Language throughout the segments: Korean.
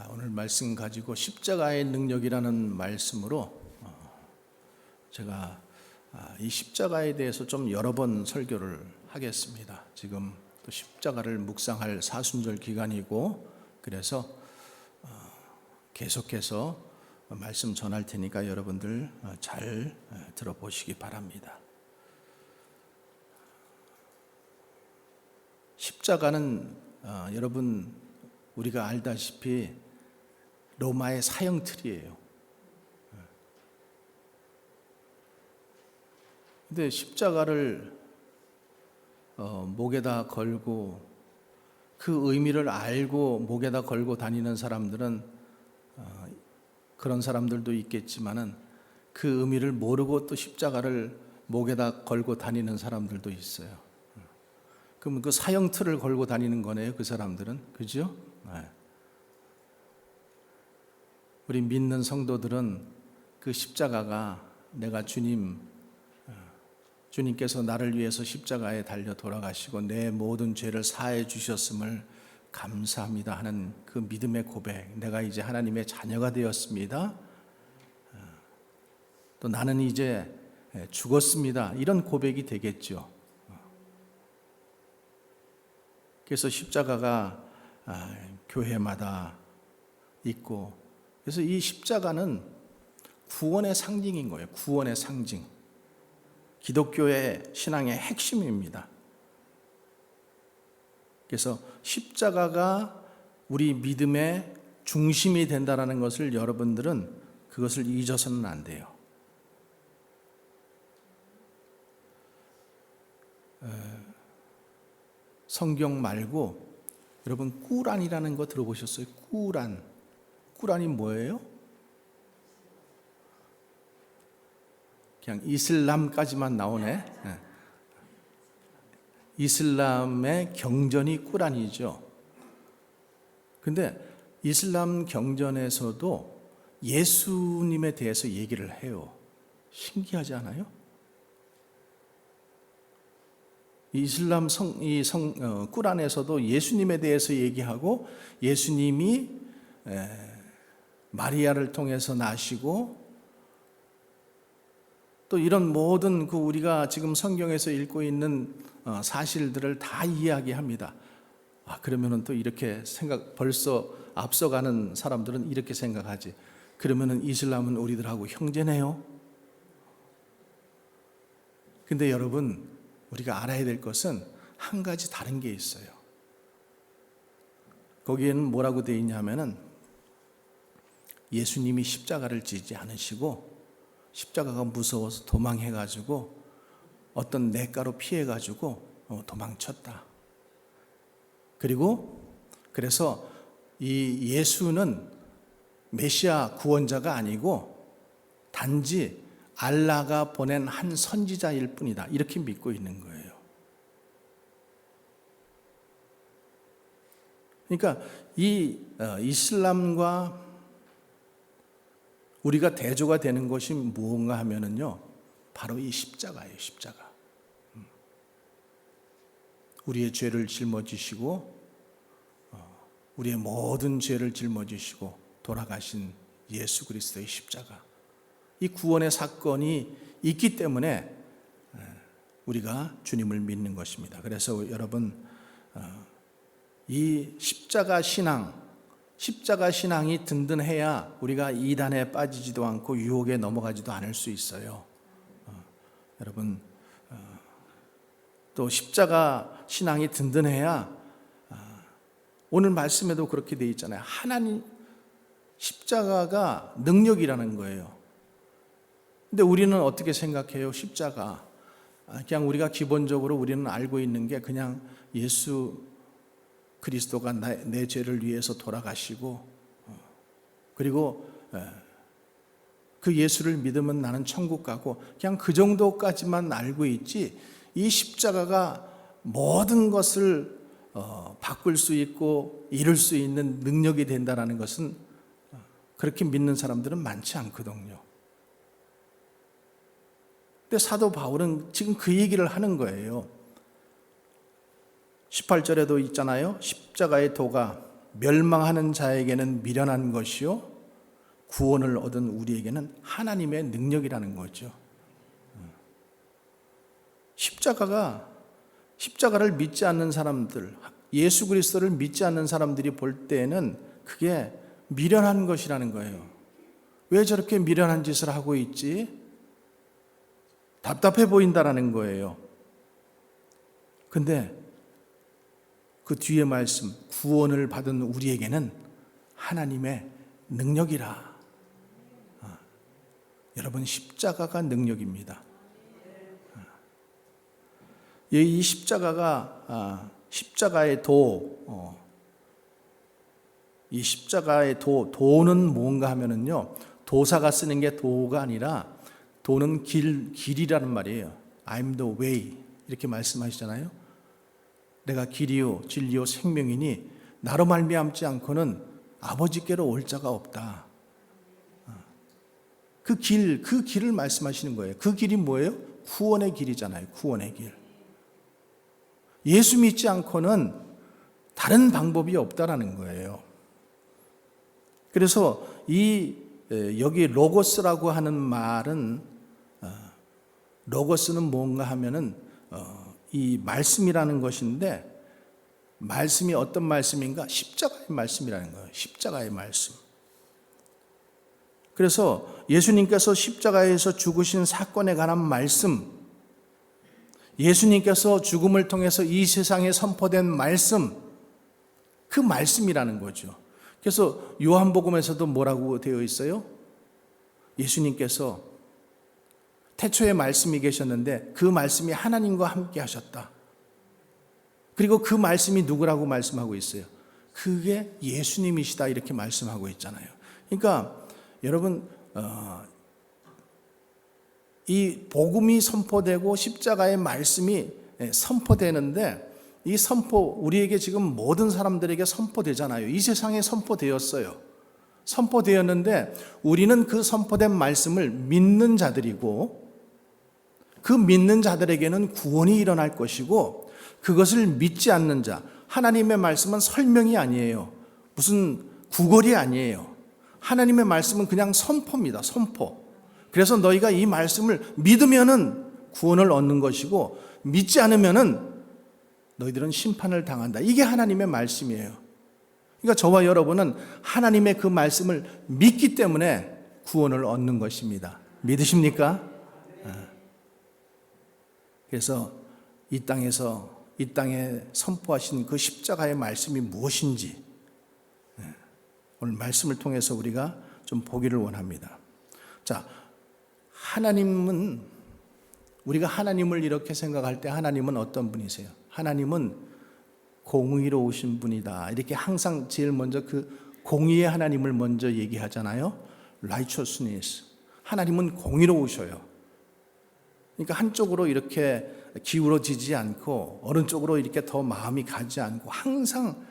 오늘 말씀 가지고 십자가의 능력이라는 말씀으로 제가 이 십자가에 대해서 좀 여러 번 설교를 하겠습니다. 지금 또 십자가를 묵상할 사순절 기간이고, 그래서 계속해서 말씀 전할 테니까 여러분들 잘 들어보시기 바랍니다. 십자가는 여러분 우리가 알다시피 로마의 사형틀이에요. 근데 십자가를 목에다 걸고 그 의미를 알고 목에다 걸고 다니는 사람들은 그런 사람들도 있겠지만은 그 의미를 모르고 또 십자가를 목에다 걸고 다니는 사람들도 있어요. 그러면 그 사형틀을 걸고 다니는 거네요, 그 사람들은. 그죠? 네. 우리 믿는 성도들은 그 십자가가 내가 주님께서 나를 위해서 십자가에 달려 돌아가시고 내 모든 죄를 사해 주셨음을 감사합니다 하는 그 믿음의 고백, 내가 이제 하나님의 자녀가 되었습니다, 또 나는 이제 죽었습니다, 이런 고백이 되겠죠. 그래서 십자가가 교회마다 있고, 그래서 이 십자가는 구원의 상징인 거예요. 구원의 상징. 기독교의 신앙의 핵심입니다. 그래서 십자가가 우리 믿음의 중심이 된다는 것을 여러분들은 그것을 잊어서는 안 돼요. 성경 말고 여러분 꾸란이라는 거 들어보셨어요? 꾸란이 뭐예요? 그냥 이슬람까지만 나오네. 이슬람의 경전이 꾸란이죠. 근데 이슬람 경전에서도 예수님에 대해서 얘기를 해요. 신기하지 않아요? 이슬람 꾸란에서도 예수님에 대해서 얘기하고, 예수님이 마리아를 통해서 나시고, 또 이런 모든 그 우리가 지금 성경에서 읽고 있는 사실들을 다 이야기합니다. 그러면은 또 이렇게 벌써 앞서가는 사람들은 이렇게 생각하지. 그러면은 이슬람은 우리들하고 형제네요. 근데 여러분, 우리가 알아야 될 것은 한 가지 다른 게 있어요. 거기에는 뭐라고 되어 있냐면은 예수님이 십자가를 지지 않으시고 십자가가 무서워서 도망해가지고 어떤 냇가로 피해가지고 도망쳤다. 그래서 이 예수는 메시아 구원자가 아니고 단지 알라가 보낸 한 선지자일 뿐이다, 이렇게 믿고 있는 거예요. 그러니까 이 이슬람과 우리가 대조가 되는 것이 무엇인가 하면은요, 바로 이 십자가예요. 십자가. 우리의 죄를 짊어지시고 우리의 모든 죄를 짊어지시고 돌아가신 예수 그리스도의 십자가, 이 구원의 사건이 있기 때문에 우리가 주님을 믿는 것입니다. 그래서 여러분, 이 십자가 신앙이 든든해야 우리가 이단에 빠지지도 않고 유혹에 넘어가지도 않을 수 있어요. 여러분, 또 십자가 신앙이 든든해야 오늘 말씀에도 그렇게 되어 있잖아요. 하나님 십자가가 능력이라는 거예요. 근데 우리는 어떻게 생각해요? 십자가 그냥 우리가 기본적으로 우리는 알고 있는 게 그냥 예수 그리스도가 내 죄를 위해서 돌아가시고, 그리고 그 예수를 믿으면 나는 천국 가고, 그냥 그 정도까지만 알고 있지, 이 십자가가 모든 것을 바꿀 수 있고 이룰 수 있는 능력이 된다는 것은 그렇게 믿는 사람들은 많지 않거든요. 근데 사도 바울은 지금 그 얘기를 하는 거예요. 18절에도 있잖아요. 십자가의 도가 멸망하는 자에게는 미련한 것이요 구원을 얻은 우리에게는 하나님의 능력이라는 거죠. 십자가를 믿지 않는 사람들, 예수 그리스도를 믿지 않는 사람들이 볼 때에는 그게 미련한 것이라는 거예요. 왜 저렇게 미련한 짓을 하고 있지? 답답해 보인다라는 거예요. 근데 그 뒤에 말씀, 구원을 받은 우리에게는 하나님의 능력이라. 여러분, 십자가가 능력입니다. 이 십자가의 도는 뭔가 하면은요, 도사가 쓰는 게 도가 아니라 도는 길이라는 말이에요. I'm the way 이렇게 말씀하시잖아요. 내가 길이요 진리요 생명이니 나로 말미암지 않고는 아버지께로 올 자가 없다. 그 길을 말씀하시는 거예요. 그 길이 뭐예요? 구원의 길이잖아요. 구원의 길. 예수 믿지 않고는 다른 방법이 없다라는 거예요. 그래서 여기 로고스라고 하는 말은 로고스는 뭔가 하면은 이 말씀이라는 것인데, 말씀이 어떤 말씀인가? 십자가의 말씀이라는 거예요. 십자가의 말씀. 그래서 예수님께서 십자가에서 죽으신 사건에 관한 말씀, 예수님께서 죽음을 통해서 이 세상에 선포된 말씀, 그 말씀이라는 거죠. 그래서 요한복음에서도 뭐라고 되어 있어요? 예수님께서 태초에 말씀이 계셨는데 그 말씀이 하나님과 함께 하셨다. 그리고 그 말씀이 누구라고 말씀하고 있어요? 그게 예수님이시다 이렇게 말씀하고 있잖아요. 그러니까 여러분, 이 복음이 선포되고 십자가의 말씀이 선포되는데, 이 우리에게 지금 모든 사람들에게 선포되잖아요. 이 세상에 선포되었어요. 선포되었는데 우리는 그 선포된 말씀을 믿는 자들이고, 그 믿는 자들에게는 구원이 일어날 것이고, 그것을 믿지 않는 자, 하나님의 말씀은 설명이 아니에요. 무슨 구걸이 아니에요. 하나님의 말씀은 그냥 선포입니다. 선포. 그래서 너희가 이 말씀을 믿으면은 구원을 얻는 것이고, 믿지 않으면은 너희들은 심판을 당한다. 이게 하나님의 말씀이에요. 그러니까 저와 여러분은 하나님의 그 말씀을 믿기 때문에 구원을 얻는 것입니다. 믿으십니까? 그래서 이 땅에 선포하신 그 십자가의 말씀이 무엇인지 오늘 말씀을 통해서 우리가 좀 보기를 원합니다. 자, 우리가 하나님을 이렇게 생각할 때 하나님은 어떤 분이세요? 하나님은 공의로우신 분이다. 이렇게 항상 제일 먼저 그 공의의 하나님을 먼저 얘기하잖아요. righteousness. 하나님은 공의로우셔요. 그러니까 한쪽으로 이렇게 기울어지지 않고 어느 쪽으로 이렇게 더 마음이 가지 않고 항상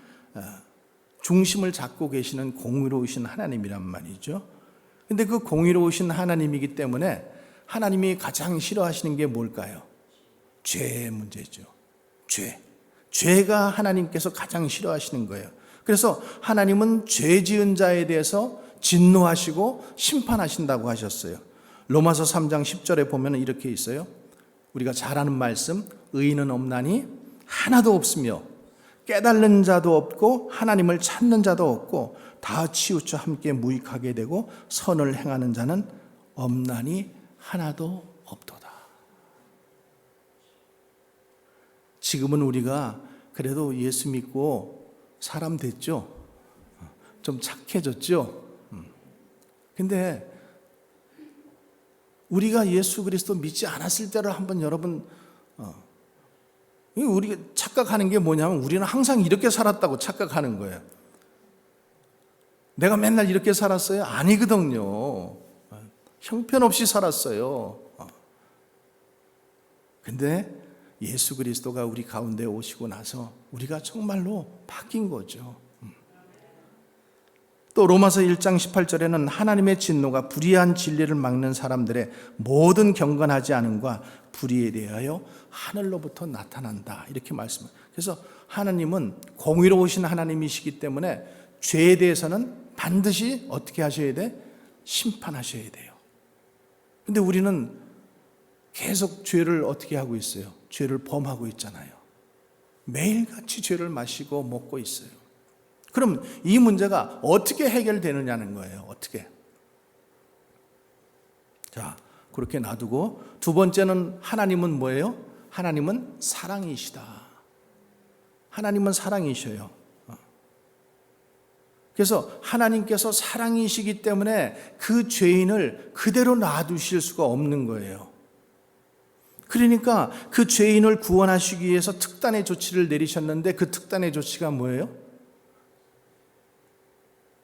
중심을 잡고 계시는 공의로우신 하나님이란 말이죠. 근데 그 공의로우신 하나님이기 때문에 하나님이 가장 싫어하시는 게 뭘까요? 죄의 문제죠. 죄가 하나님께서 가장 싫어하시는 거예요. 그래서 하나님은 죄 지은 자에 대해서 진노하시고 심판하신다고 하셨어요. 로마서 3장 10절에 보면 이렇게 있어요. 우리가 잘 아는 말씀, 의인은 없나니 하나도 없으며 깨달는 자도 없고 하나님을 찾는 자도 없고 다 치우쳐 함께 무익하게 되고 선을 행하는 자는 없나니 하나도 없도다. 지금은 우리가 그래도 예수 믿고 사람 됐죠? 좀 착해졌죠? 근데 우리가 예수 그리스도 믿지 않았을 때를 한번 여러분, 우리가 착각하는 게 뭐냐면 우리는 항상 이렇게 살았다고 착각하는 거예요. 내가 맨날 이렇게 살았어요? 아니거든요. 형편없이 살았어요. 근데 예수 그리스도가 우리 가운데 오시고 나서 우리가 정말로 바뀐 거죠. 또 로마서 1장 18절에는 하나님의 진노가 불의한 진리를 막는 사람들의 모든 경건하지 않음과 불의에 대하여 하늘로부터 나타난다, 이렇게 말씀합니다. 그래서 하나님은 공의로우신 하나님이시기 때문에 죄에 대해서는 반드시 어떻게 하셔야 돼? 심판하셔야 돼요. 근데 우리는 계속 죄를 어떻게 하고 있어요? 죄를 범하고 있잖아요. 매일같이 죄를 마시고 먹고 있어요. 그럼 이 문제가 어떻게 해결되느냐는 거예요. 어떻게? 자, 그렇게 놔두고 두 번째는 하나님은 뭐예요? 하나님은 사랑이시다. 하나님은 사랑이셔요. 그래서 하나님께서 사랑이시기 때문에 그 죄인을 그대로 놔두실 수가 없는 거예요. 그러니까 그 죄인을 구원하시기 위해서 특단의 조치를 내리셨는데 그 특단의 조치가 뭐예요?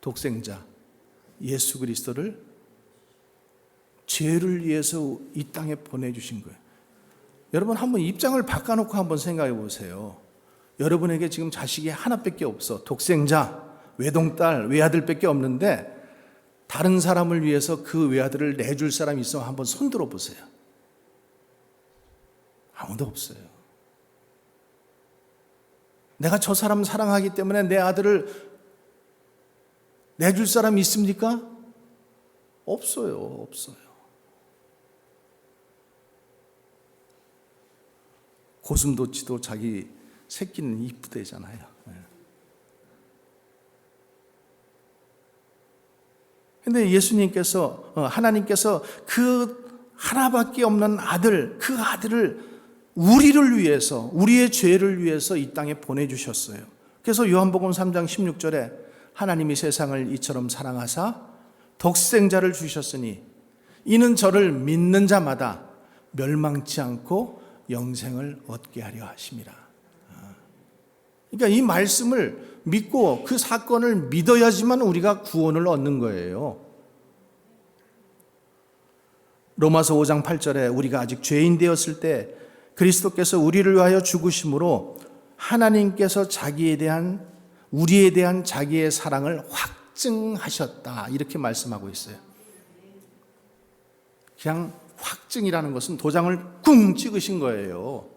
독생자 예수 그리스도를 죄를 위해서 이 땅에 보내주신 거예요. 여러분 한번 입장을 바꿔놓고 한번 생각해 보세요. 여러분에게 지금 자식이 하나밖에 없어. 독생자, 외동딸, 외아들밖에 없는데 다른 사람을 위해서 그 외아들을 내줄 사람이 있으면 한번 손들어 보세요. 아무도 없어요. 내가 저 사람 사랑하기 때문에 내 아들을 내줄 사람이 있습니까? 없어요. 없어요. 고슴도치도 자기 새끼는 이쁘대잖아요. 근데 예수님께서, 하나님께서 그 하나밖에 없는 아들, 그 아들을 우리를 위해서, 우리의 죄를 위해서 이 땅에 보내주셨어요. 그래서 요한복음 3장 16절에 하나님이 세상을 이처럼 사랑하사 독생자를 주셨으니 이는 저를 믿는 자마다 멸망치 않고 영생을 얻게 하려 하심이라. 그러니까 이 말씀을 믿고 그 사건을 믿어야지만 우리가 구원을 얻는 거예요. 로마서 5장 8절에 우리가 아직 죄인 되었을 때 그리스도께서 우리를 위하여 죽으심으로 하나님께서 우리에 대한 자기의 사랑을 확증하셨다, 이렇게 말씀하고 있어요. 그냥 확증이라는 것은 도장을 쿵 찍으신 거예요.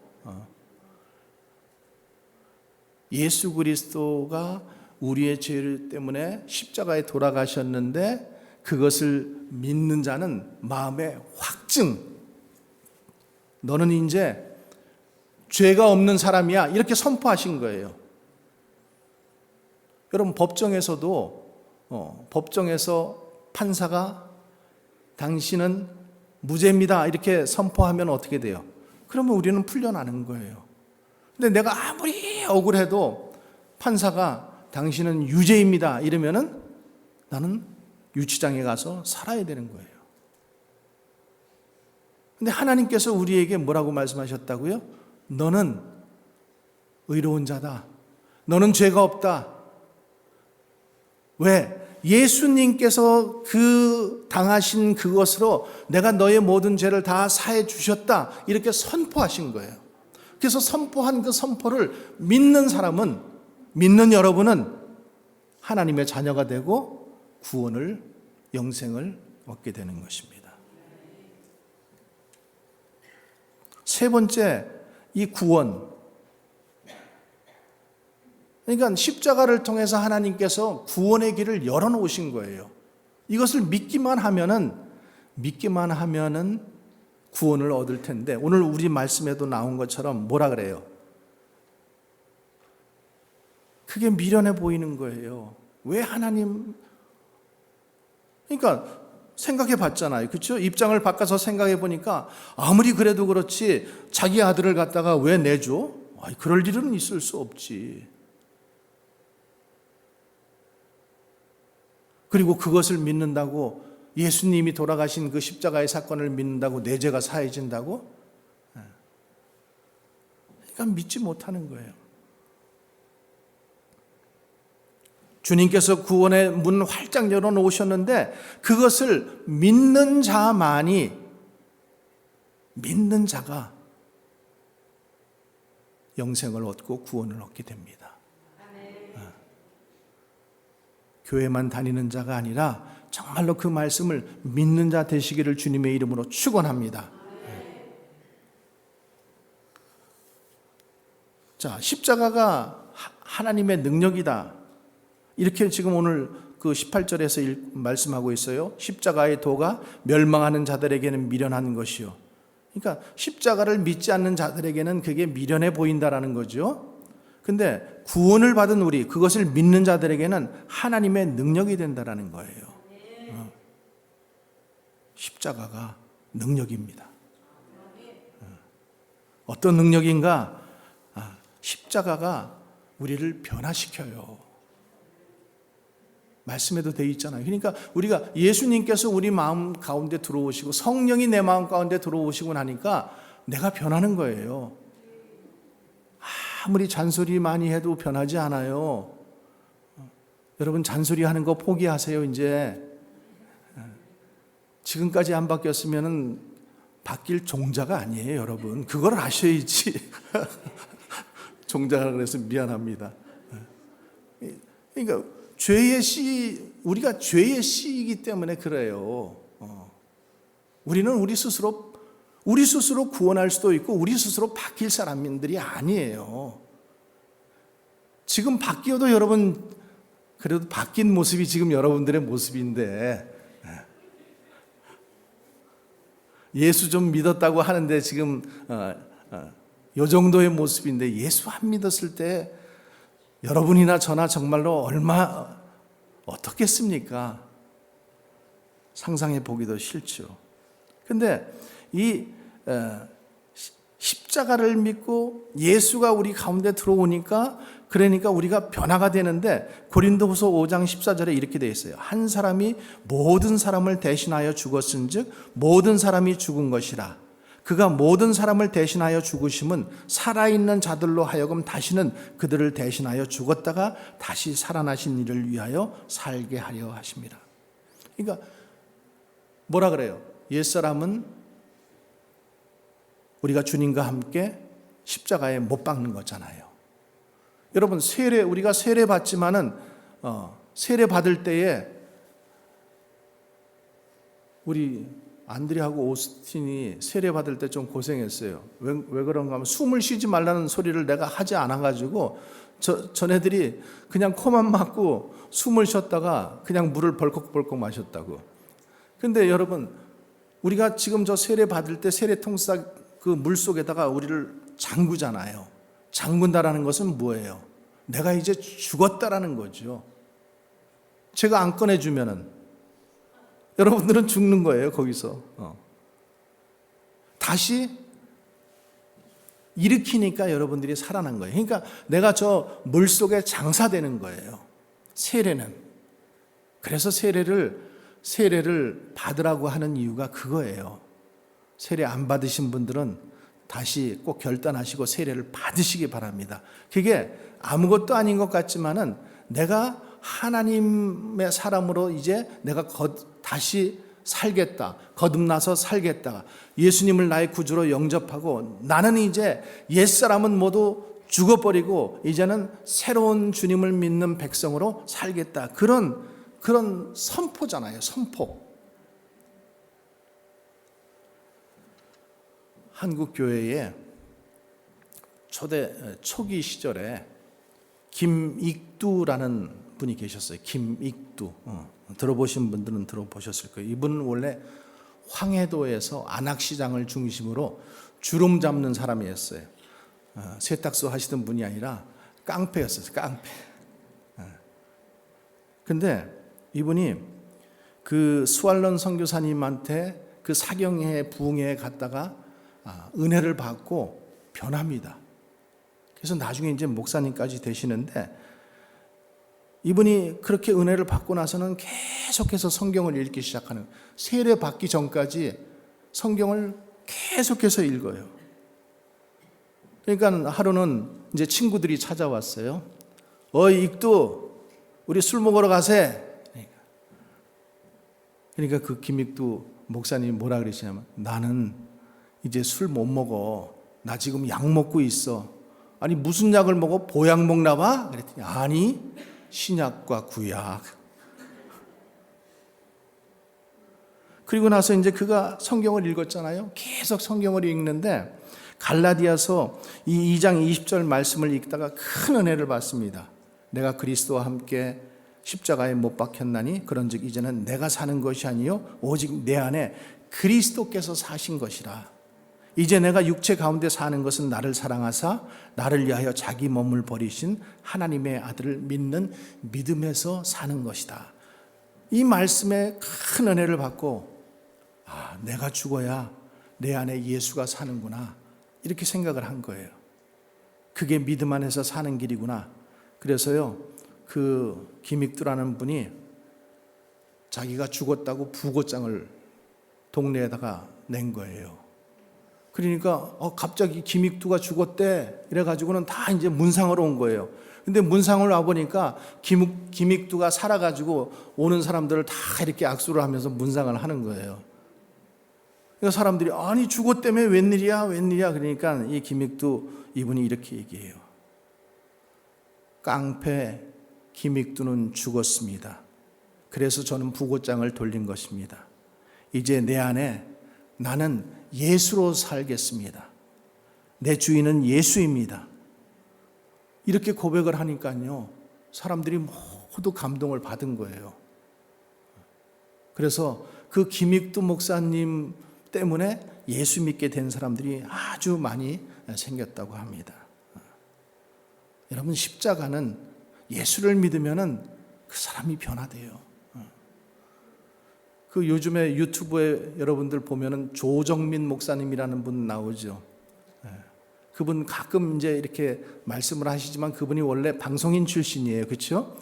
예수 그리스도가 우리의 죄 때문에 십자가에 돌아가셨는데 그것을 믿는 자는 마음의 확증, 너는 이제 죄가 없는 사람이야, 이렇게 선포하신 거예요. 여러분 법정에서도 법정에서 판사가 당신은 무죄입니다 이렇게 선포하면 어떻게 돼요? 그러면 우리는 풀려나는 거예요. 근데 내가 아무리 억울해도 판사가 당신은 유죄입니다 이러면은 나는 유치장에 가서 살아야 되는 거예요. 근데 하나님께서 우리에게 뭐라고 말씀하셨다고요? 너는 의로운 자다. 너는 죄가 없다. 왜? 예수님께서 그 당하신 그것으로 내가 너의 모든 죄를 다 사해 주셨다, 이렇게 선포하신 거예요. 그래서 선포한 그 선포를 믿는 사람은, 믿는 여러분은 하나님의 자녀가 되고 구원을, 영생을 얻게 되는 것입니다. 세 번째, 이 구원. 그러니까 십자가를 통해서 하나님께서 구원의 길을 열어놓으신 거예요. 이것을 믿기만 하면은 구원을 얻을 텐데, 오늘 우리 말씀에도 나온 것처럼 뭐라 그래요? 그게 미련해 보이는 거예요. 왜 하나님? 그러니까 생각해 봤잖아요. 그렇죠? 입장을 바꿔서 생각해 보니까 아무리 그래도 그렇지 자기 아들을 갖다가 왜 내줘? 그럴 일은 있을 수 없지. 그리고 그것을 믿는다고, 예수님이 돌아가신 그 십자가의 사건을 믿는다고 내 죄가 사해진다고? 그러니까 믿지 못하는 거예요. 주님께서 구원의 문 활짝 열어놓으셨는데 그것을 믿는 자만이, 믿는 자가 영생을 얻고 구원을 얻게 됩니다. 교회만 다니는 자가 아니라 정말로 그 말씀을 믿는 자 되시기를 주님의 이름으로 축원합니다. 자, 십자가가 하나님의 능력이다. 이렇게 지금 오늘 그 18절에서 말씀하고 있어요. 십자가의 도가 멸망하는 자들에게는 미련한 것이요. 그러니까 십자가를 믿지 않는 자들에게는 그게 미련해 보인다라는 거죠. 근데 구원을 받은 우리, 그것을 믿는 자들에게는 하나님의 능력이 된다라는 거예요. 십자가가 능력입니다. 어떤 능력인가? 십자가가 우리를 변화시켜요. 말씀에도 되어 있잖아요. 그러니까 우리가 예수님께서 우리 마음 가운데 들어오시고 성령이 내 마음 가운데 들어오시고 나니까 내가 변하는 거예요. 아무리 잔소리 많이 해도 변하지 않아요. 여러분 잔소리하는 거 포기하세요. 이제 지금까지 안 바뀌었으면 바뀔 종자가 아니에요. 여러분 그걸 아셔야지. 종자라 그래서 미안합니다. 그러니까 죄의 씨, 우리가 죄의 씨이기 때문에 그래요. 우리는 우리 스스로 구원할 수도 있고 우리 스스로 바뀔 사람들이 아니에요. 지금 바뀌어도 여러분 그래도 바뀐 모습이 지금 여러분들의 모습인데 예수 좀 믿었다고 하는데 지금 이 정도의 모습인데 예수 안 믿었을 때 여러분이나 저나 정말로 얼마 어떻겠습니까? 상상해 보기도 싫죠. 근데 이 십자가를 믿고 예수가 우리 가운데 들어오니까 그러니까 우리가 변화가 되는데 고린도후서 5장 14절에 이렇게 되어 있어요. 한 사람이 모든 사람을 대신하여 죽었은즉 모든 사람이 죽은 것이라. 그가 모든 사람을 대신하여 죽으심은 살아있는 자들로 하여금 다시는 그들을 대신하여 죽었다가 다시 살아나신 이를 위하여 살게 하려 하십니다. 그러니까 뭐라 그래요? 옛사람은 우리가 주님과 함께 십자가에 못 박는 거잖아요. 여러분 우리가 세례 받지만은 세례 받을 때에 우리 안드레하고 오스틴이 세례 받을 때 좀 고생했어요. 왜 그런가 하면 숨을 쉬지 말라는 소리를 내가 하지 않아가지고 전애들이 그냥 코만 막고 숨을 쉬었다가 그냥 물을 벌컥벌컥 마셨다고. 근데 여러분 우리가 지금 저 세례 받을 때 세례통 그 물 속에다가 우리를 잠그잖아요. 잠근다라는 것은 뭐예요? 내가 이제 죽었다라는 거죠. 제가 안 꺼내주면은 여러분들은 죽는 거예요. 거기서 다시 일으키니까 여러분들이 살아난 거예요. 그러니까 내가 저 물속에 장사되는 거예요. 세례는. 그래서 세례를 받으라고 하는 이유가 그거예요. 세례 안 받으신 분들은 다시 꼭 결단하시고 세례를 받으시기 바랍니다. 그게 아무것도 아닌 것 같지만은 내가 하나님의 사람으로 이제 내가 다시 살겠다. 거듭나서 살겠다. 예수님을 나의 구주로 영접하고 나는 이제 옛사람은 모두 죽어버리고 이제는 새로운 주님을 믿는 백성으로 살겠다. 그런 선포잖아요. 선포. 한국 교회에 초기 시절에 김익두라는 분이 계셨어요. 김익두. 들어보신 분들은 들어보셨을 거예요. 이분은 원래 황해도에서 안악시장을 중심으로 주름 잡는 사람이었어요. 세탁소 하시던 분이 아니라 깡패였어요. 깡패. 근데 이분이 그 수알론 선교사님한테 그 사경회 부흥회에 갔다가 은혜를 받고 변합니다. 그래서 나중에 이제 목사님까지 되시는데 이분이 그렇게 은혜를 받고 나서는 계속해서 성경을 읽기 시작하는, 세례 받기 전까지 성경을 계속해서 읽어요. 그러니까 하루는 이제 친구들이 찾아왔어요. 익두, 우리 술 먹으러 가세. 그러니까 그 김익두 목사님이 뭐라 그러시냐면, 나는 이제 술 못 먹어. 나 지금 약 먹고 있어. 아니 무슨 약을 먹어? 보약 먹나 봐? 그랬더니 아니 신약과 구약. 그리고 나서 이제 그가 성경을 읽었잖아요. 계속 성경을 읽는데 갈라디아서 이 2장 20절 말씀을 읽다가 큰 은혜를 받습니다. 내가 그리스도와 함께 십자가에 못 박혔나니 그런즉 이제는 내가 사는 것이 아니요 오직 내 안에 그리스도께서 사신 것이라. 이제 내가 육체 가운데 사는 것은 나를 사랑하사 나를 위하여 자기 몸을 버리신 하나님의 아들을 믿는 믿음에서 사는 것이다. 이 말씀에 큰 은혜를 받고 내가 죽어야 내 안에 예수가 사는구나 이렇게 생각을 한 거예요. 그게 믿음 안에서 사는 길이구나. 그래서요 그 김익두라는 분이 자기가 죽었다고 부고장을 동네에다가 낸 거예요. 그러니까 갑자기 김익두가 죽었대 이래가지고는 다 이제 문상으로 온 거예요. 근데 문상을 와보니까 김익두가 살아가지고 오는 사람들을 다 이렇게 악수를 하면서 문상을 하는 거예요. 그러니까 사람들이 아니 죽었다며 웬일이야 그러니까 이 김익두 이분이 이렇게 얘기해요. 깡패 김익두는 죽었습니다. 그래서 저는 부고장을 돌린 것입니다. 이제 내 안에 나는 예수로 살겠습니다. 내 주인은 예수입니다. 이렇게 고백을 하니까요 사람들이 모두 감동을 받은 거예요. 그래서 그 김익두 목사님 때문에 예수 믿게 된 사람들이 아주 많이 생겼다고 합니다. 여러분 십자가는 예수를 믿으면은 그 사람이 변화돼요. 그 요즘에 유튜브에 여러분들 보면은 조정민 목사님이라는 분 나오죠. 그분 가끔 이제 이렇게 말씀을 하시지만 그분이 원래 방송인 출신이에요. 그렇죠?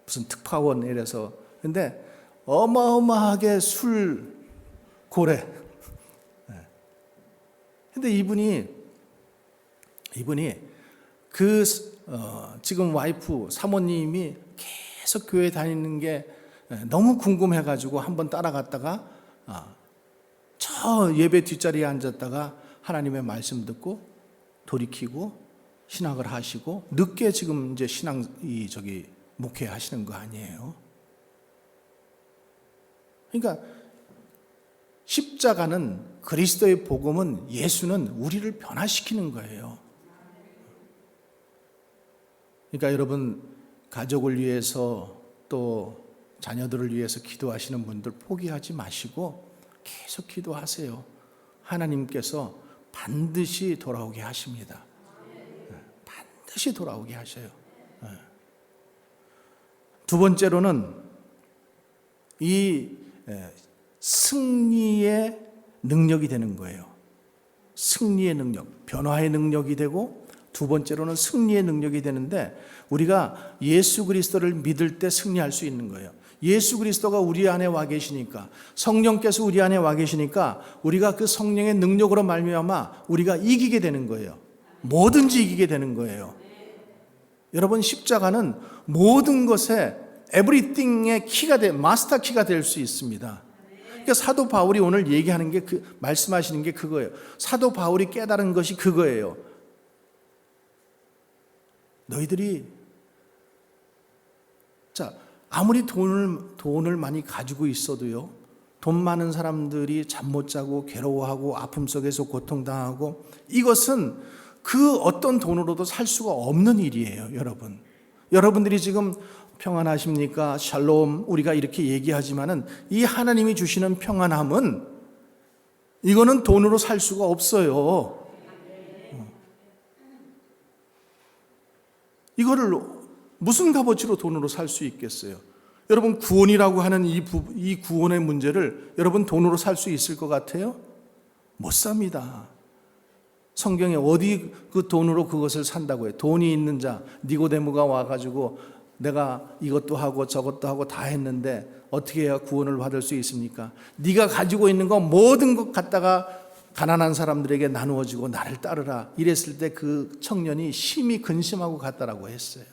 무슨 특파원 이래서. 근데 어마어마하게 술 고래. 근데 이분이 그 지금 와이프 사모님이 계속 교회 다니는 게 너무 궁금해가지고 한번 따라갔다가 저 예배 뒷자리에 앉았다가 하나님의 말씀 듣고 돌이키고 신학을 하시고 늦게 지금 이제 목회 하시는 거 아니에요. 그러니까 십자가는 그리스도의 복음은 예수는 우리를 변화시키는 거예요. 그러니까 여러분 가족을 위해서 또 자녀들을 위해서 기도하시는 분들 포기하지 마시고 계속 기도하세요. 하나님께서 반드시 돌아오게 하십니다. 반드시 돌아오게 하셔요. 두 번째로는 이 승리의 능력이 되는 거예요. 승리의 능력, 변화의 능력이 되고 두 번째로는 승리의 능력이 되는데 우리가 예수 그리스도를 믿을 때 승리할 수 있는 거예요. 예수 그리스도가 우리 안에 와 계시니까 성령께서 우리 안에 와 계시니까 우리가 그 성령의 능력으로 말미암아 우리가 이기게 되는 거예요. 뭐든지 이기게 되는 거예요. 여러분 십자가는 모든 것에 everything의 키가 마스터 키가 될 수 있습니다. 그러니까 사도 바울이 오늘 얘기하는 게 말씀하시는 게 그거예요. 사도 바울이 깨달은 것이 그거예요. 너희들이 아무리 돈을 많이 가지고 있어도요, 돈 많은 사람들이 잠 못 자고 괴로워하고 아픔 속에서 고통당하고 이것은 그 어떤 돈으로도 살 수가 없는 일이에요, 여러분. 여러분들이 지금 평안하십니까? 샬롬 우리가 이렇게 얘기하지만은 이 하나님이 주시는 평안함은 이거는 돈으로 살 수가 없어요. 이거를 무슨 값어치로 돈으로 살 수 있겠어요? 여러분 구원이라고 하는 이 구원의 문제를 여러분 돈으로 살 수 있을 것 같아요? 못 삽니다. 성경에 어디 그 돈으로 그것을 산다고 해요? 돈이 있는 자 니고데모가 와가지고 내가 이것도 하고 저것도 하고 다 했는데 어떻게 해야 구원을 받을 수 있습니까? 네가 가지고 있는 거 모든 것 갖다가 가난한 사람들에게 나누어지고 나를 따르라 이랬을 때 그 청년이 심히 근심하고 갔다라고 했어요.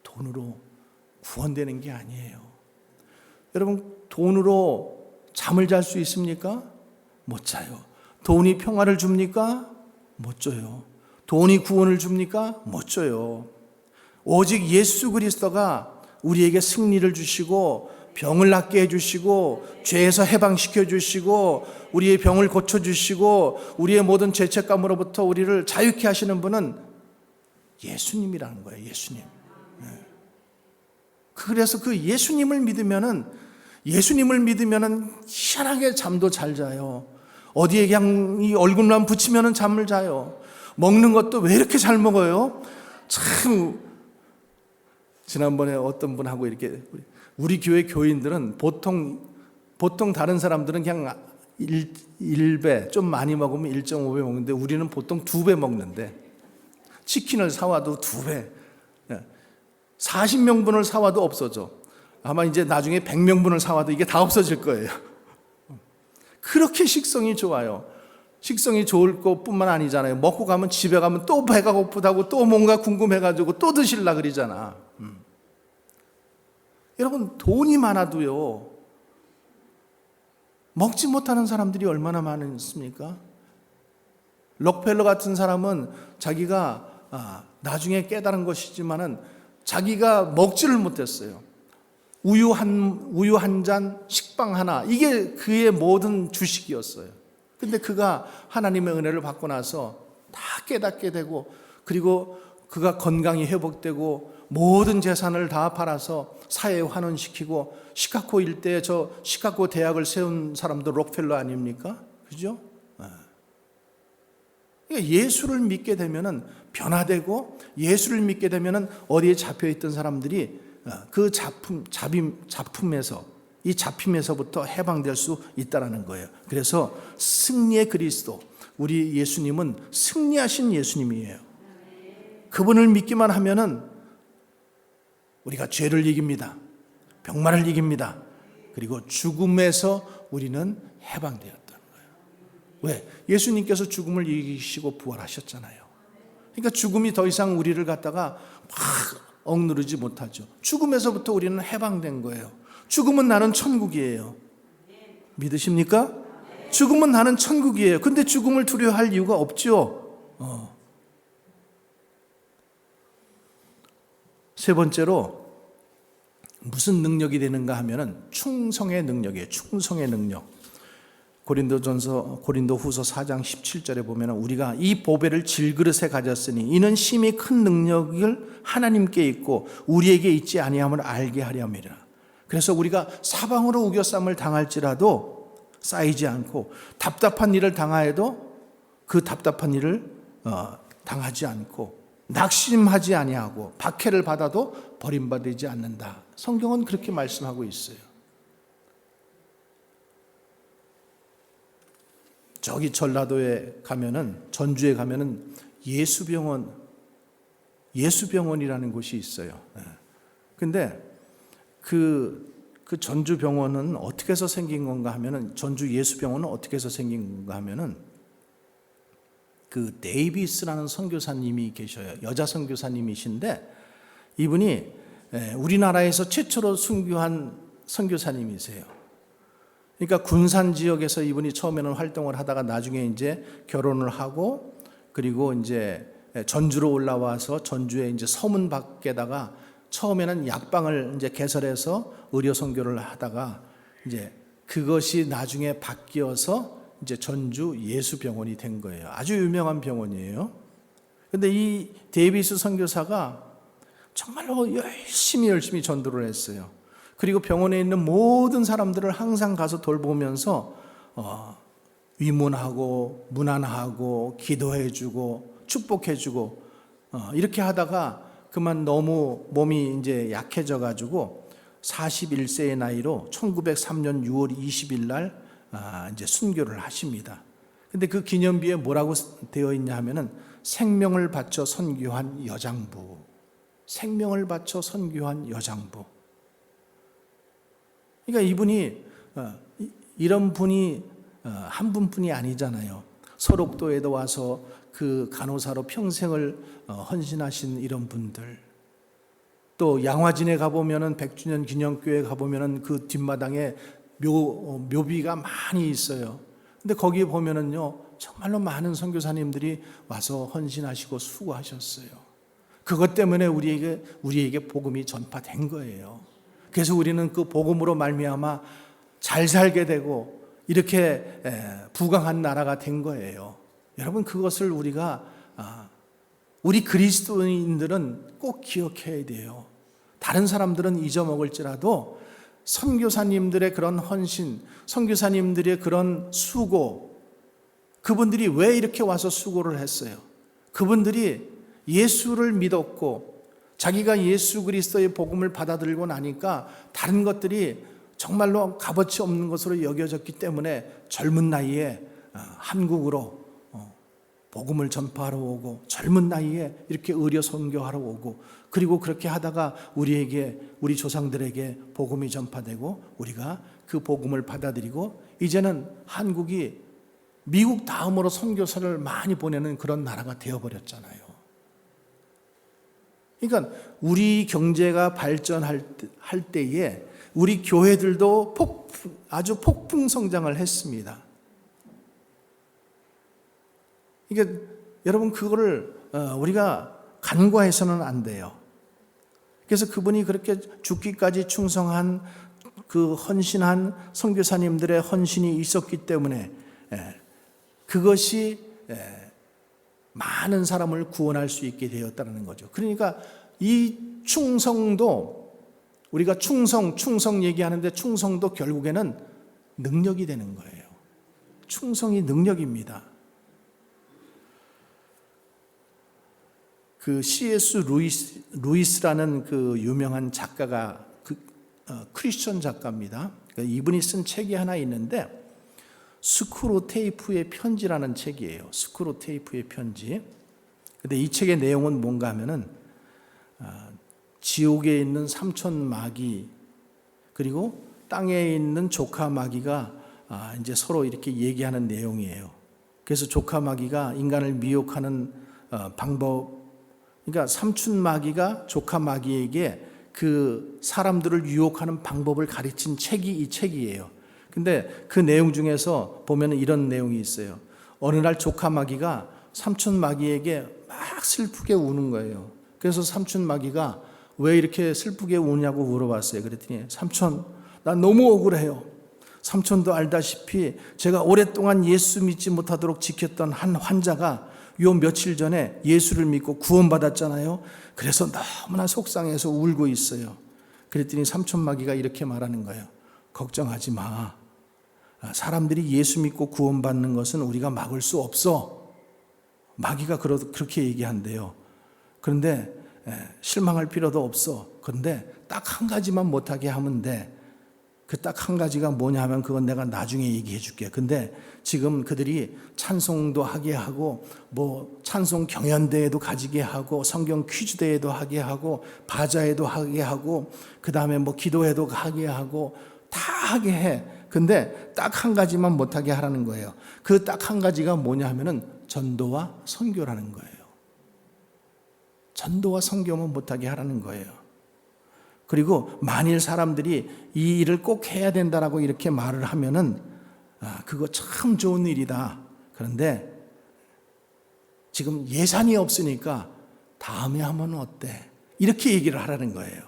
돈으로 구원되는 게 아니에요. 여러분 돈으로 잠을 잘 수 있습니까? 못 자요. 돈이 평화를 줍니까? 못 줘요. 돈이 구원을 줍니까? 못 줘요. 오직 예수 그리스도가 우리에게 승리를 주시고 병을 낫게 해주시고 죄에서 해방시켜 주시고 우리의 병을 고쳐주시고 우리의 모든 죄책감으로부터 우리를 자유케 하시는 분은 예수님이라는 거예요. 예수님. 그래서 그 예수님을 믿으면은 희한하게 잠도 잘 자요. 어디에 그냥 이 얼굴만 붙이면은 잠을 자요. 먹는 것도 왜 이렇게 잘 먹어요? 참, 지난번에 어떤 분하고 이렇게, 우리 교회 교인들은 보통 다른 사람들은 그냥 1배, 좀 많이 먹으면 1.5배 먹는데 우리는 보통 2배 먹는데, 치킨을 사와도 2배, 40명분을 사와도 없어져. 아마 이제 나중에 100명분을 사와도 이게 다 없어질 거예요. 그렇게 식성이 좋아요. 식성이 좋을 것뿐만 아니잖아요. 먹고 가면 집에 가면 또 배가 고프다고 또 뭔가 궁금해가지고 또 드실라 그러잖아. 여러분, 돈이 많아도요, 먹지 못하는 사람들이 얼마나 많습니까? 록펠러 같은 사람은 자기가 나중에 깨달은 것이지만은 자기가 먹지를 못했어요. 우유 한 잔, 식빵 하나, 이게 그의 모든 주식이었어요. 근데 그가 하나님의 은혜를 받고 나서 다 깨닫게 되고, 그리고 그가 건강이 회복되고 모든 재산을 다 팔아서 사회에 환원시키고, 시카고 일대에 저 시카고 대학을 세운 사람도 록펠러 아닙니까? 그죠? 그러니까 예수를 믿게 되면은 변화되고, 예수를 믿게 되면은 어디에 잡혀있던 사람들이 그 이 잡힘에서부터 해방될 수 있다는 거예요. 그래서 승리의 그리스도, 우리 예수님은 승리하신 예수님이에요. 그분을 믿기만 하면은 우리가 죄를 이깁니다. 병마를 이깁니다. 그리고 죽음에서 우리는 해방되었다는 거예요. 왜? 예수님께서 죽음을 이기시고 부활하셨잖아요. 그러니까 죽음이 더 이상 우리를 갖다가 막 억누르지 못하죠. 죽음에서부터 우리는 해방된 거예요. 죽음은 나는 천국이에요. 믿으십니까? 죽음은 나는 천국이에요. 근데 죽음을 두려워할 이유가 없죠. 세 번째로 무슨 능력이 되는가 하면은 충성의 능력이에요. 충성의 능력. 고린도후서 4장 17절에 보면 우리가 이 보배를 질그릇에 가졌으니 이는 심히 큰 능력을 하나님께 있고 우리에게 있지 아니함을 알게 하려 함이라. 그래서 우리가 사방으로 우겨쌈을 당할지라도 쌓이지 않고, 답답한 일을 당하여도 그 답답한 일을 당하지 않고, 낙심하지 아니하고, 박해를 받아도 버림받지 않는다. 성경은 그렇게 말씀하고 있어요. 저기 전라도에 가면은, 전주에 가면은 예수병원이라는 곳이 있어요. 근데 그 전주 병원은 어떻게 해서 생긴 건가 하면은, 전주 예수병원은 어떻게 해서 생긴 건가 하면은, 그 데이비스라는 선교사님이 계셔요. 여자 선교사님이신데, 이분이 우리나라에서 최초로 순교한 선교사님이세요. 그러니까 군산 지역에서 이분이 처음에는 활동을 하다가 나중에 이제 결혼을 하고, 그리고 이제 전주로 올라와서 전주에 이제 서문 밖에다가 처음에는 약방을 이제 개설해서 의료 선교를 하다가 이제 그것이 나중에 바뀌어서 이제 전주 예수병원이 된 거예요. 아주 유명한 병원이에요. 근데 이 데이비스 선교사가 정말로 열심히 전도를 했어요. 그리고 병원에 있는 모든 사람들을 항상 가서 돌보면서 위문하고 문안하고 기도해주고 축복해주고 이렇게 하다가 그만 너무 몸이 이제 약해져가지고 41세의 나이로 1903년 6월 20일 날 이제 순교를 하십니다. 근데 그 기념비에 뭐라고 되어 있냐 하면은 생명을 바쳐 선교한 여장부. 생명을 바쳐 선교한 여장부. 그러니까 이분이 이런 분이 한 분뿐이 아니잖아요. 설옥도에도 와서 그 간호사로 평생을 헌신하신 이런 분들, 또 양화진에 가보면은 100주년 기념교회 가보면은 그 뒷마당에 묘비가 많이 있어요. 근데 거기 보면은요 정말로 많은 선교사님들이 와서 헌신하시고 수고하셨어요. 그것 때문에 우리에게 복음이 전파된 거예요. 그래서 우리는 그 복음으로 말미암아 잘 살게 되고 이렇게 부강한 나라가 된 거예요. 여러분, 그것을 우리 그리스도인들은 꼭 기억해야 돼요. 다른 사람들은 잊어먹을지라도 선교사님들의 그런 헌신, 선교사님들의 그런 수고, 그분들이 왜 이렇게 와서 수고를 했어요? 그분들이 예수를 믿었고 자기가 예수 그리스도의 복음을 받아들이고 나니까 다른 것들이 정말로 값어치 없는 것으로 여겨졌기 때문에 젊은 나이에 한국으로 복음을 전파하러 오고 젊은 나이에 이렇게 의료 선교하러 오고 그리고 그렇게 하다가 우리 조상들에게 복음이 전파되고 우리가 그 복음을 받아들이고 이제는 한국이 미국 다음으로 선교사를 많이 보내는 그런 나라가 되어버렸잖아요. 그러니까 우리 경제가 발전할 때에 우리 교회들도 아주 폭풍 성장을 했습니다. 그러니까 여러분, 그거를 우리가 간과해서는 안 돼요. 그래서 그분이 그렇게 죽기까지 충성한 그 헌신한 선교사님들의 헌신이 있었기 때문에 그것이 많은 사람을 구원할 수 있게 되었다는 거죠. 그러니까 이 충성도 우리가 충성 얘기하는데 충성도 결국에는 능력이 되는 거예요. 충성이 능력입니다. 그 C.S. 루이스라는 그 유명한 작가가 크리스천 작가입니다. 이분이 쓴 책이 하나 있는데 스크루테이프의 편지라는 책이에요. 스크루테이프의 편지. 근데 이 책의 내용은 뭔가 하면은 지옥에 있는 삼촌 마귀 그리고 땅에 있는 조카 마귀가 이제 서로 이렇게 얘기하는 내용이에요. 그래서 조카 마귀가 인간을 미혹하는 방법, 그러니까 삼촌 마귀가 조카 마귀에게 그 사람들을 유혹하는 방법을 가르친 책이 이 책이에요. 근데 그 내용 중에서 보면 이런 내용이 있어요. 어느 날 조카 마귀가 삼촌 마귀에게 막 슬프게 우는 거예요. 그래서 삼촌 마귀가 왜 이렇게 슬프게 우냐고 물어봤어요. 그랬더니 삼촌, 나 너무 억울해요. 삼촌도 알다시피 제가 오랫동안 예수 믿지 못하도록 지켰던 한 환자가 요 며칠 전에 예수를 믿고 구원받았잖아요. 그래서 너무나 속상해서 울고 있어요. 그랬더니 삼촌 마귀가 이렇게 말하는 거예요. 걱정하지 마. 사람들이 예수 믿고 구원받는 것은 우리가 막을 수 없어. 마귀가 그렇게 얘기한대요. 그런데 실망할 필요도 없어. 그런데 딱 한 가지만 못하게 하면 돼. 그 딱 한 가지가 뭐냐 하면 그건 내가 나중에 얘기해 줄게. 근데 지금 그들이 찬송도 하게 하고 뭐 찬송 경연대회도 가지게 하고 성경 퀴즈대회도 하게 하고 바자회도 하게 하고 그 다음에 뭐 기도회도 하게 하고 다 하게 해. 근데 딱 한 가지만 못하게 하라는 거예요. 그 딱 한 가지가 뭐냐 하면은 전도와 선교라는 거예요. 전도와 선교만 못하게 하라는 거예요. 그리고 만일 사람들이 이 일을 꼭 해야 된다라고 이렇게 말을 하면은 그거 참 좋은 일이다. 그런데 지금 예산이 없으니까 다음에 하면 어때? 이렇게 얘기를 하라는 거예요.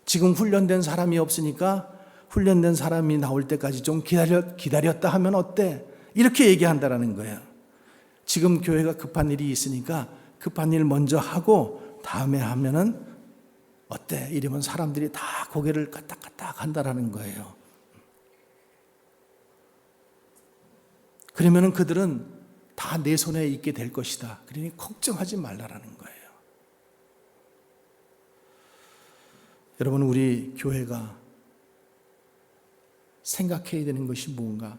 지금 훈련된 사람이 없으니까 훈련된 사람이 나올 때까지 좀 기다렸다 하면 어때? 이렇게 얘기한다라는 거예요. 지금 교회가 급한 일이 있으니까 급한 일 먼저 하고 다음에 하면은 어때? 이러면 사람들이 다 고개를 까딱까딱 한다라는 거예요. 그러면은 그들은 다 내 손에 있게 될 것이다. 그러니 걱정하지 말라라는 거예요. 여러분, 우리 교회가 생각해야 되는 것이 뭔가?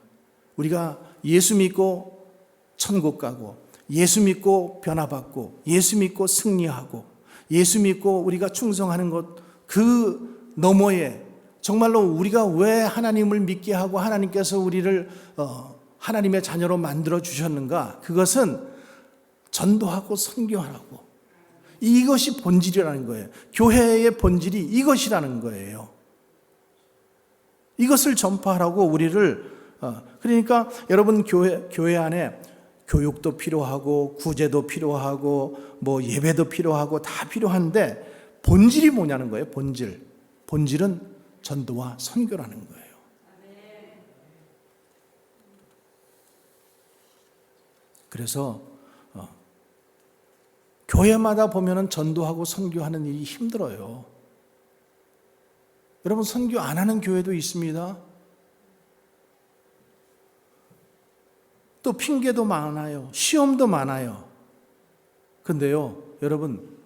우리가 예수 믿고 천국 가고 예수 믿고 변화받고 예수 믿고 승리하고 예수 믿고 우리가 충성하는 것, 그 너머에 정말로 우리가 왜 하나님을 믿게 하고 하나님께서 우리를 하나님의 자녀로 만들어 주셨는가? 그것은 전도하고 선교하라고. 이것이 본질이라는 거예요. 교회의 본질이 이것이라는 거예요. 이것을 전파하라고 우리를 그러니까 여러분 교회 안에 교육도 필요하고 구제도 필요하고 뭐 예배도 필요하고 다 필요한데 본질이 뭐냐는 거예요. 본질. 본질은 전도와 선교라는 거예요. 그래서 교회마다 보면은 전도하고 선교하는 일이 힘들어요. 여러분, 선교 안 하는 교회도 있습니다. 또 핑계도 많아요. 시험도 많아요. 근데요, 여러분,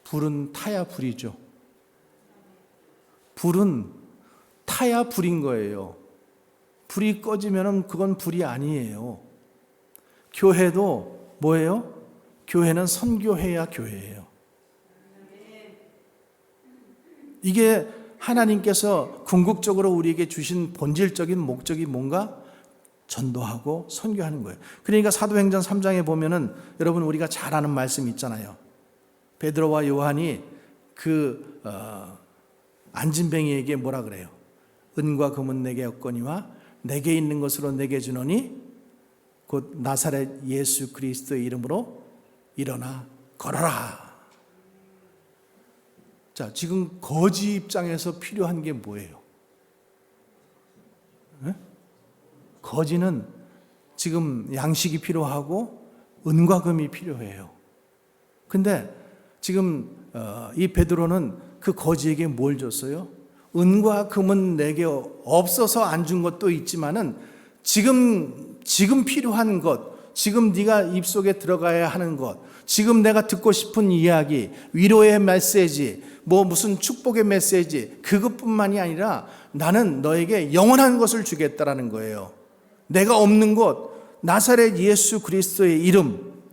불은 타야 불이죠. 불은 타야 불인 거예요. 불이 꺼지면은 그건 불이 아니에요. 교회도 뭐예요? 교회는 선교해야 교회예요. 이게 하나님께서 궁극적으로 우리에게 주신 본질적인 목적이 뭔가? 전도하고 선교하는 거예요. 그러니까 사도행전 3장에 보면은 여러분 우리가 잘 아는 말씀 있잖아요. 베드로와 요한이 그 안진뱅이에게 뭐라 그래요? 은과 금은 내게 없거니와 내게 있는 것으로 내게 주노니 곧 나사렛 예수 그리스도의 이름으로 일어나 걸어라. 자, 지금 거지 입장에서 필요한 게 뭐예요? 네? 거지는 지금 양식이 필요하고 은과 금이 필요해요. 근데 지금 이 베드로는 그 거지에게 뭘 줬어요? 은과 금은 내게 없어서 안 준 것도 있지만은 지금 필요한 것, 지금 네가 입속에 들어가야 하는 것, 지금 내가 듣고 싶은 이야기, 위로의 메시지, 무슨 축복의 메시지, 그것뿐만이 아니라 나는 너에게 영원한 것을 주겠다라는 거예요. 내가 없는 곳, 나사렛 예수 그리스도의 이름,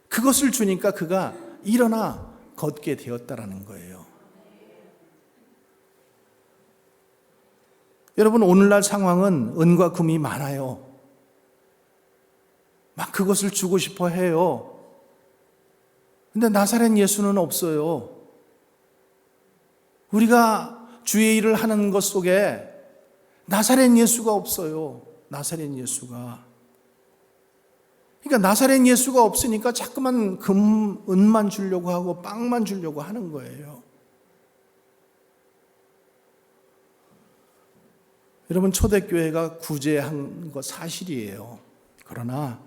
그것을 주니까 그가 일어나 걷게 되었다라는 거예요. 여러분, 오늘날 상황은 은과 금이 많아요. 막 그것을 주고 싶어 해요. 근데 나사렛 예수는 없어요. 우리가 주의 일을 하는 것 속에 나사렛 예수가 없어요. 나사렛 예수가. 그러니까 나사렛 예수가 없으니까 자꾸만 금, 은만 주려고 하고 빵만 주려고 하는 거예요. 여러분, 초대교회가 구제한 거 사실이에요. 그러나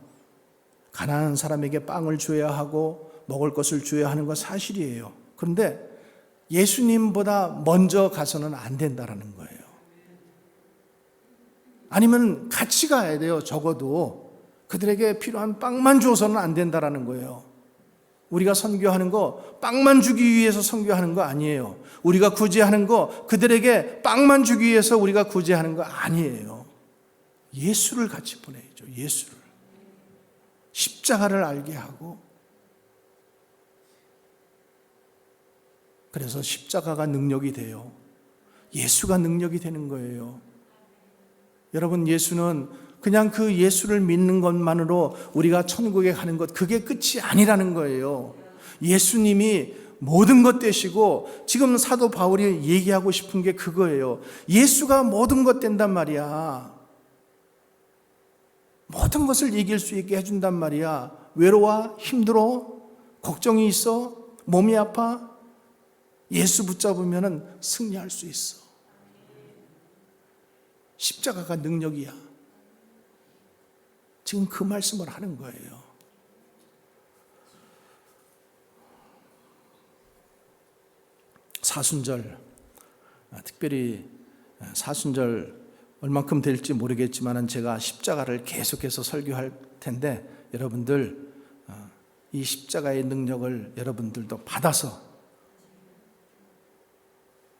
가난한 사람에게 빵을 줘야 하고 먹을 것을 줘야 하는 거 사실이에요. 그런데 예수님보다 먼저 가서는 안 된다는 거예요. 아니면 같이 가야 돼요. 적어도 그들에게 필요한 빵만 줘서는 안 된다는 거예요. 우리가 선교하는 거 빵만 주기 위해서 선교하는 거 아니에요. 우리가 구제하는 거 그들에게 빵만 주기 위해서 우리가 구제하는 거 아니에요. 예수를 같이 보내야죠. 예수를. 십자가를 알게 하고, 그래서 십자가가 능력이 돼요. 예수가 능력이 되는 거예요. 여러분, 예수는 그냥 그 예수를 믿는 것만으로 우리가 천국에 가는 것, 그게 끝이 아니라는 거예요. 예수님이 모든 것 되시고, 지금 사도 바울이 얘기하고 싶은 게 그거예요. 예수가 모든 것 된단 말이야. 모든 것을 이길 수 있게 해준단 말이야. 외로워? 힘들어? 걱정이 있어? 몸이 아파? 예수 붙잡으면 승리할 수 있어. 십자가가 능력이야. 지금 그 말씀을 하는 거예요. 사순절, 특별히 사순절 얼만큼 될지 모르겠지만 제가 십자가를 계속해서 설교할 텐데, 여러분들 이 십자가의 능력을 여러분들도 받아서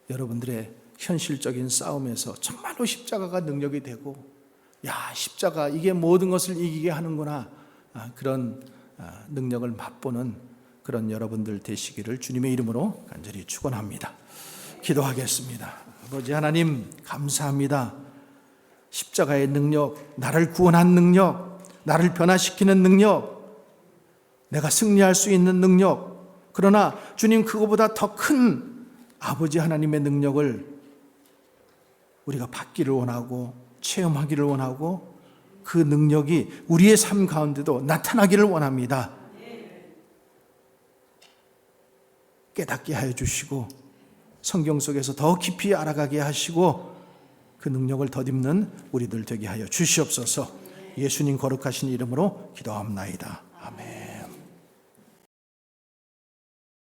여러분들의 현실적인 싸움에서 정말로 십자가가 능력이 되고, 십자가 이게 모든 것을 이기게 하는구나, 그런 능력을 맛보는 그런 여러분들 되시기를 주님의 이름으로 간절히 축원합니다. 기도하겠습니다. 아버지 하나님, 감사합니다. 십자가의 능력, 나를 구원한 능력, 나를 변화시키는 능력, 내가 승리할 수 있는 능력, 그러나 주님, 그거보다 더 큰 아버지 하나님의 능력을 우리가 받기를 원하고 체험하기를 원하고, 그 능력이 우리의 삶 가운데도 나타나기를 원합니다. 깨닫게 하여 주시고 성경 속에서 더 깊이 알아가게 하시고 그 능력을 덧입는 우리들 되게 하여 주시옵소서. 예수님 거룩하신 이름으로 기도합나이다.